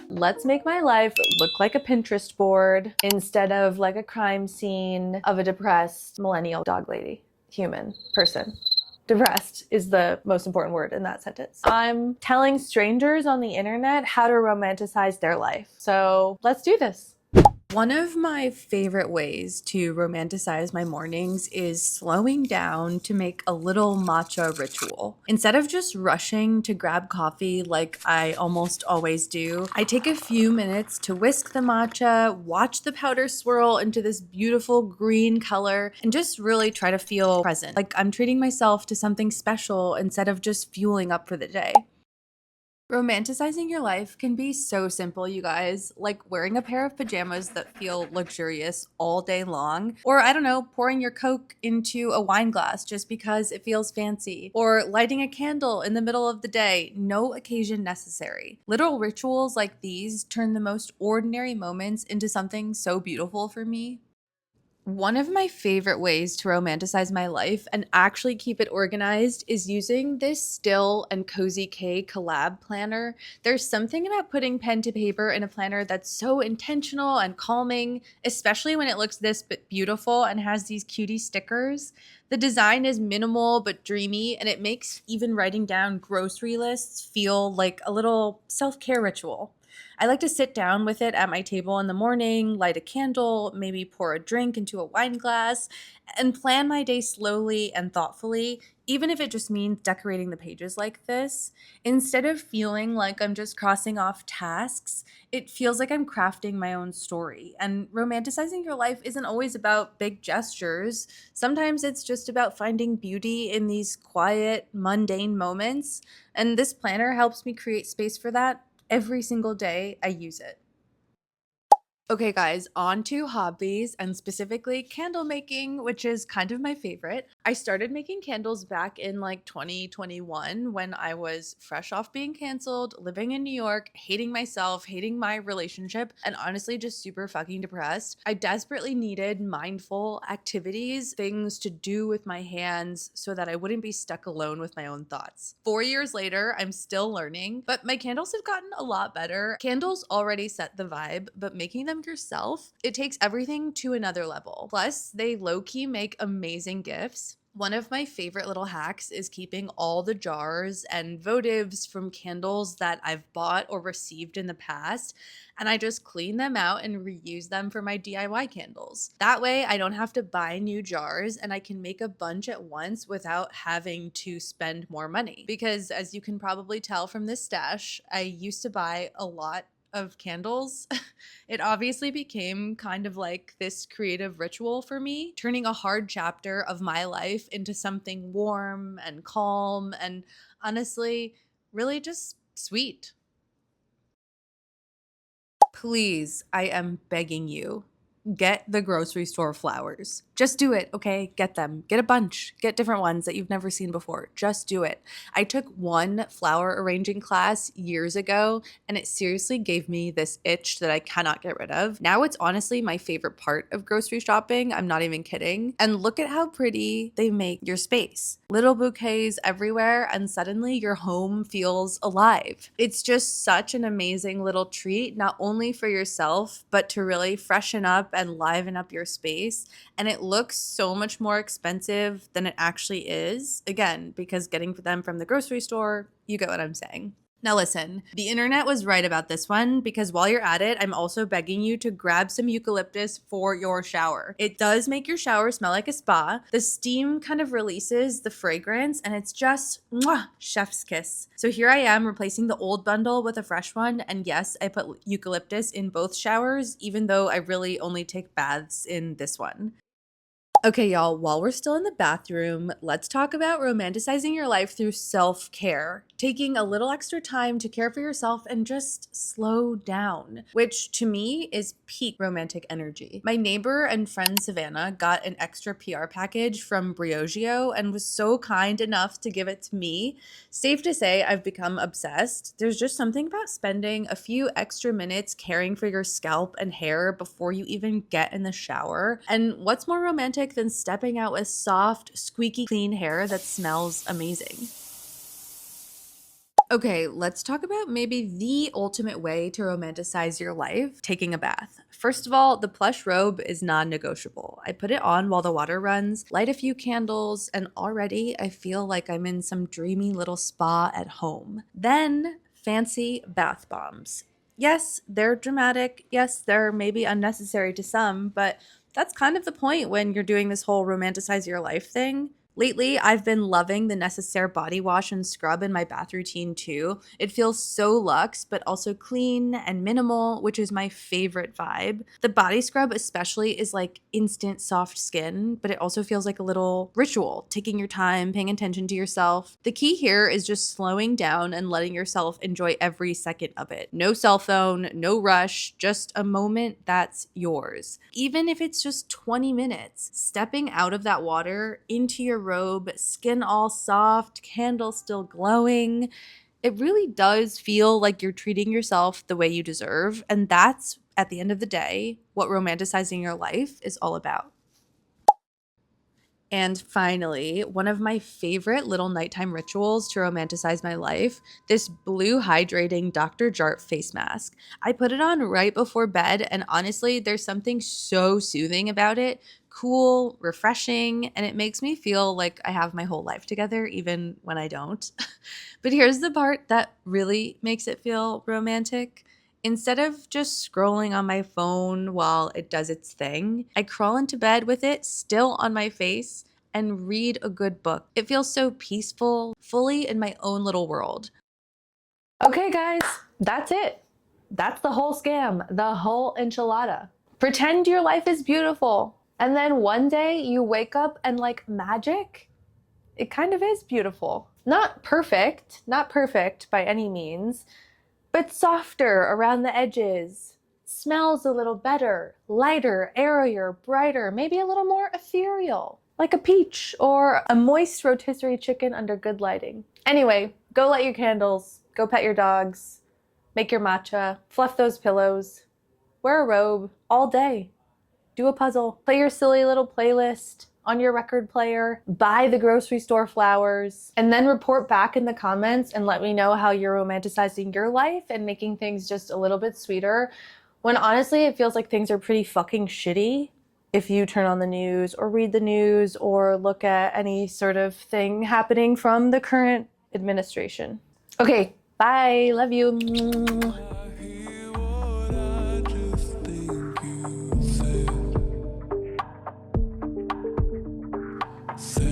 Let's make my life look like a Pinterest board instead of like a crime scene of a depressed millennial dog lady, human person. Depressed is the most important word in that sentence. I'm telling strangers on the internet how to romanticize their life. So let's do this. One of my favorite ways to romanticize my mornings is slowing down to make a little matcha ritual. Instead of just rushing to grab coffee like I almost always do, I take a few minutes to whisk the matcha, watch the powder swirl into this beautiful green color, and just really try to feel present, like I'm treating myself to something special instead of just fueling up for the day. Romanticizing your life can be so simple, you guys, like wearing a pair of pajamas that feel luxurious all day long, or I don't know, pouring your Coke into a wine glass just because it feels fancy, or lighting a candle in the middle of the day, no occasion necessary. Little rituals like these turn the most ordinary moments into something so beautiful for me. One of my favorite ways to romanticize my life and actually keep it organized is using this Still and Cozy K collab planner. There's something about putting pen to paper in a planner that's so intentional and calming, especially when it looks this beautiful and has these cutie stickers. The design is minimal but dreamy, and it makes even writing down grocery lists feel like a little self-care ritual. I like to sit down with it at my table in the morning, light a candle, maybe pour a drink into a wine glass, and plan my day slowly and thoughtfully, even if it just means decorating the pages like this. Instead of feeling like I'm just crossing off tasks, it feels like I'm crafting my own story. And romanticizing your life isn't always about big gestures. Sometimes it's just about finding beauty in these quiet, mundane moments. And this planner helps me create space for that every single day I use it. Okay, guys, on to hobbies and specifically candle making, which is kind of my favorite. I started making candles back in like 2021 when I was fresh off being canceled, living in New York, hating myself, hating my relationship, and honestly just super fucking depressed. I desperately needed mindful activities, things to do with my hands so that I wouldn't be stuck alone with my own thoughts. 4 years later, I'm still learning, but my candles have gotten a lot better. Candles already set the vibe, but making them yourself, it takes everything to another level. Plus, they low-key make amazing gifts. One of my favorite little hacks is keeping all the jars and votives from candles that I've bought or received in the past, and I just clean them out and reuse them for my DIY candles. That way, I don't have to buy new jars and I can make a bunch at once without having to spend more money. Because as you can probably tell from this stash, I used to buy a lot of candles. It obviously became kind of like this creative ritual for me, turning a hard chapter of my life into something warm and calm and honestly, really just sweet. Please, I am begging you, get the grocery store flowers. Just do it, okay? Get them. Get a bunch. Get different ones that you've never seen before. Just do it. I took one flower arranging class years ago, and it seriously gave me this itch that I cannot get rid of. Now it's honestly my favorite part of grocery shopping. I'm not even kidding. And look at how pretty they make your space. Little bouquets everywhere, and suddenly your home feels alive. It's just such an amazing little treat, not only for yourself, but to really freshen up and liven up your space. And it looks so much more expensive than it actually is. Again, because getting them from the grocery store, you get what I'm saying. Now listen, the internet was right about this one because while you're at it, I'm also begging you to grab some eucalyptus for your shower. It does make your shower smell like a spa. The steam kind of releases the fragrance and it's just mwah, chef's kiss. So here I am replacing the old bundle with a fresh one. And yes, I put eucalyptus in both showers, even though I really only take baths in this one. Okay, y'all, while we're still in the bathroom, let's talk about romanticizing your life through self-care. Taking a little extra time to care for yourself and just slow down, which to me is peak romantic energy. My neighbor and friend Savannah got an extra PR package from Briogeo and was so kind enough to give it to me. Safe to say, I've become obsessed. There's just something about spending a few extra minutes caring for your scalp and hair before you even get in the shower. And what's more romantic romantic than stepping out with soft, squeaky clean hair that smells amazing? Okay, let's talk about maybe the ultimate way to romanticize your life, taking a bath. First of all, the plush robe is non-negotiable. I put it on while the water runs, light a few candles, and already I feel like I'm in some dreamy little spa at home. Then, fancy bath bombs. Yes, they're dramatic. Yes, they're maybe unnecessary to some, but that's kind of the point when you're doing this whole romanticize your life thing. Lately, I've been loving the Necessaire body wash and scrub in my bath routine too. It feels so luxe, but also clean and minimal, which is my favorite vibe. The body scrub especially is like instant soft skin, but it also feels like a little ritual, taking your time, paying attention to yourself. The key here is just slowing down and letting yourself enjoy every second of it. No cell phone, no rush, just a moment that's yours. Even if it's just 20 minutes, stepping out of that water into your robe, skin all soft, candle still glowing. It really does feel like you're treating yourself the way you deserve. And that's, at the end of the day, what romanticizing your life is all about. And finally, one of my favorite little nighttime rituals to romanticize my life, this blue hydrating Dr. Jart face mask. I put it on right before bed, and honestly, there's something so soothing about it. Cool, refreshing, and it makes me feel like I have my whole life together, even when I don't. But here's the part that really makes it feel romantic. Instead of just scrolling on my phone while it does its thing, I crawl into bed with it still on my face and read a good book. It feels so peaceful, fully in my own little world. Okay, guys, that's it. That's the whole scam, the whole enchilada. Pretend your life is beautiful, and then one day you wake up and like magic, it kind of is beautiful. Not perfect by any means, but softer around the edges, smells a little better, lighter, airier, brighter, maybe a little more ethereal, like a peach or a moist rotisserie chicken under good lighting. Anyway, go light your candles, go pet your dogs, make your matcha, fluff those pillows, wear a robe all day, do a puzzle, play your silly little playlist on your record player, buy the grocery store flowers, and then report back in the comments and let me know how you're romanticizing your life and making things just a little bit sweeter, when honestly it feels like things are pretty fucking shitty if you turn on the news or read the news or look at any sort of thing happening from the current administration. Okay, bye, love you. Say